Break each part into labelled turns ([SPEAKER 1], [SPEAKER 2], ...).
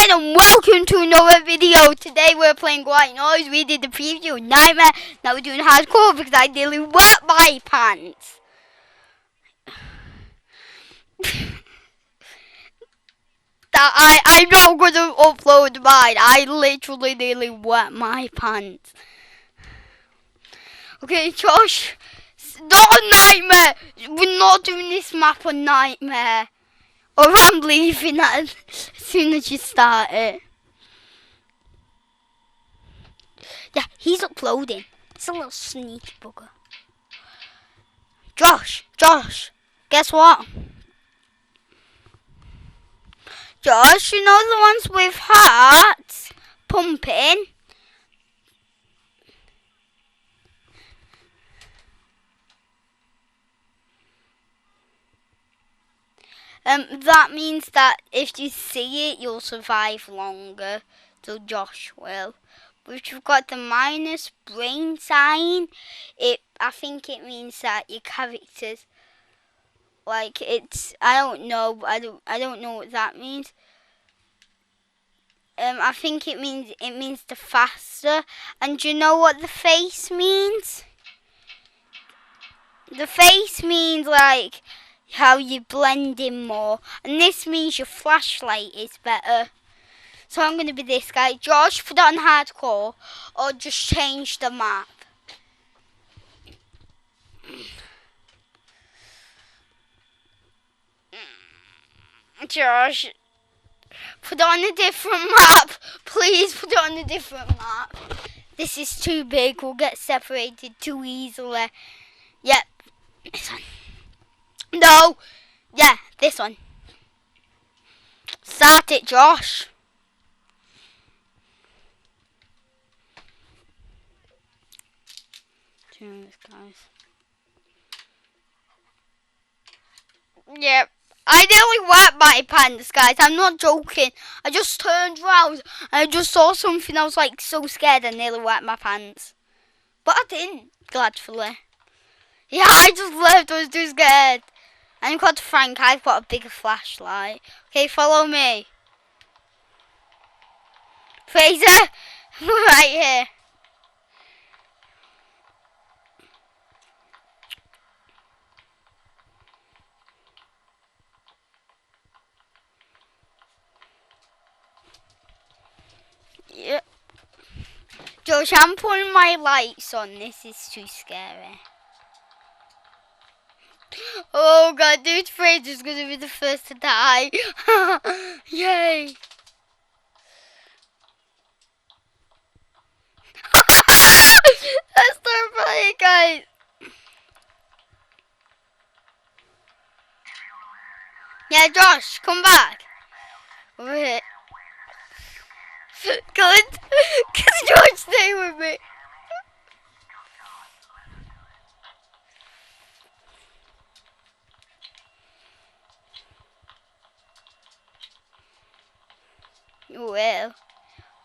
[SPEAKER 1] again and welcome to another video. Today we're playing White Noise. We did the preview of Nightmare. Now we're doing hardcore because I nearly wet my pants. I'm not going to upload mine. I literally nearly wet my pants. Okay, Josh. Not Nightmare. We're not doing this map on Nightmare. Or I'm leaving as soon as you start it. Yeah, he's uploading. It's a little sneaky bugger. Josh, guess what? Josh, you know the ones with hearts pumping? That means that if you see it, you'll survive longer. So Josh will. But if you've got the minus brain sign, I think it means that your characters, like I don't know. I don't know what that means. I think it means the faster. And do you know what the face means? The face means like how you blend in more, and this means your flashlight is better. So I'm going to be this guy. Josh, put it on hardcore or just change the map. Josh, put it on a different map. Please put it on a different map. This is too big. We'll get separated too easily. Yep. This one. No. Yeah, this one. Start it, Josh. Guys. Yep. I nearly wet my pants, guys. I'm not joking. I just turned round and I just saw something. I was like so scared I nearly wet my pants. But I didn't, gladfully. Yeah, I just left. I was too scared. And got Frank, I've got a bigger flashlight. Okay, follow me. Fraser, we're right here. Yep. Josh, I'm putting my lights on. This is too scary. Oh god, dude, Fraser's gonna be the first to die. Yay. That's terrifying, guys. Yeah, Josh, come back. Over here. Good. Can George stay with me? You will.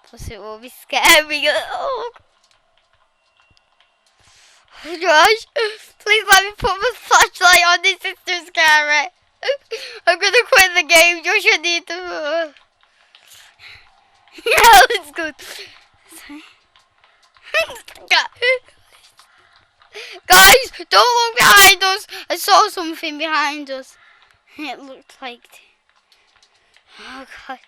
[SPEAKER 1] Plus it will be scary. Oh. Josh, please let me put my flashlight on. This is too scary. I'm gonna quit the game. Josh, I need to. Yeah, let's go. Guys, don't look behind us. I saw something behind us. It looked like. Oh god.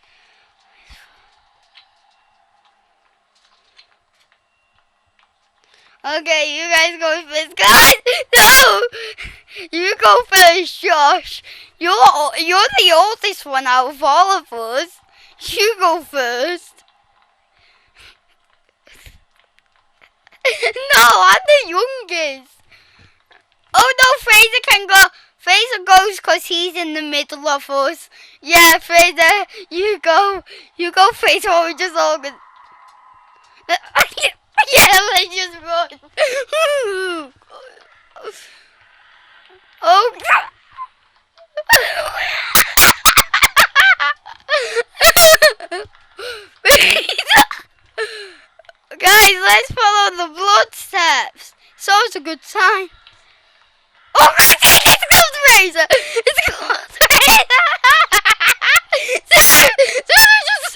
[SPEAKER 1] Okay, you guys go first. Guys, no! You go first, Josh. You're the oldest one out of all of us. You go first. No, I'm the youngest. Oh no, Fraser can go. Fraser goes because he's in the middle of us. Yeah, Fraser, you go. You go, Fraser, or we just all go. Yeah, let's just run. Oh. Guys, let's follow the blood steps. It's always a good sign. Oh, it's called Razor. It's called Razor. Just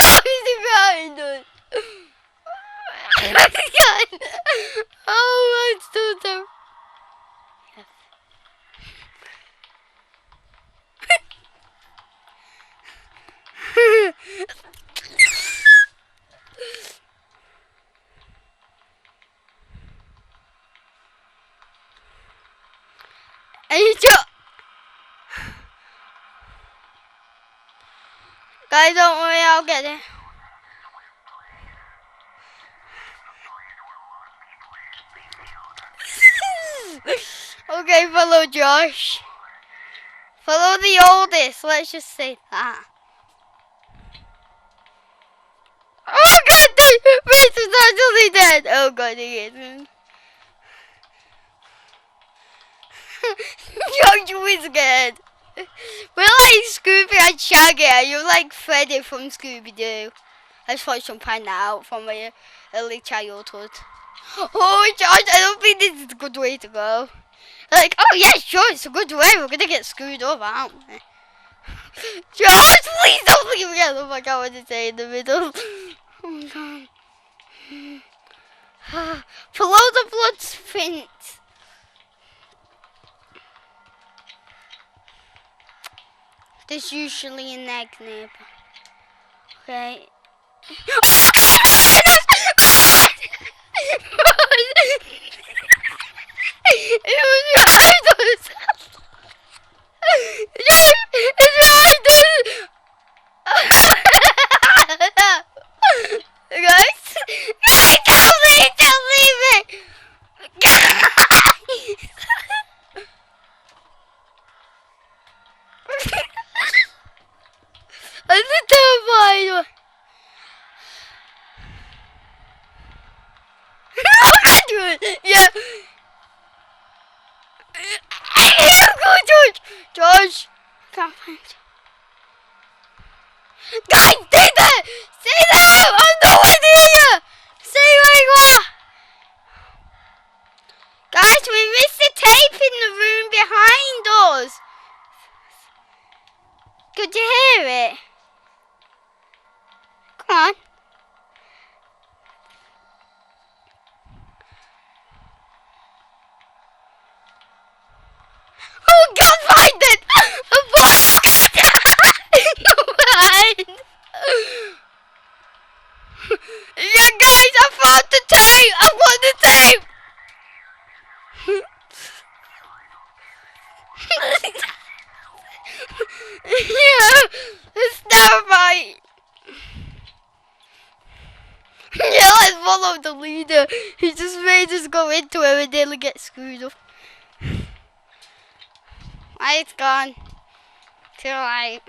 [SPEAKER 1] Guys, don't worry, I'll get it. Okay, follow Josh. Follow the oldest, let's just say that. Oh god, the Prince is actually dead. Oh god, he isn't. Josh was scared. We're like Scooby and Shaggy, and you're like Freddy from Scooby-Doo. I just watched some find that out from my early childhood. Oh Josh, I don't think this is a good way to go. Like, oh yeah, sure, it's a good way. We're gonna get screwed over, aren't we? Josh, please don't leave me. Oh my god, what did I say in the middle? Oh my god. Follow the bloodprint. There's usually an egg nearby. Okay. Oh god! It was behind us! It's behind us! Guys! Don't leave me! I'm so terrified! Yeah! Go, George! George! Can't find you. Guys, stay there! Stay there! I'm nowhere near you! Stay where you are! Guys, we missed the tape in the room behind us! Could you hear it? Come on. Oh God, find it! Yeah, guys, I found the tape! I want the tape! Yeah, it's terrifying. Yeah, let's follow the leader. He just made us go into it and nearly get screwed up. It's gone. Too late.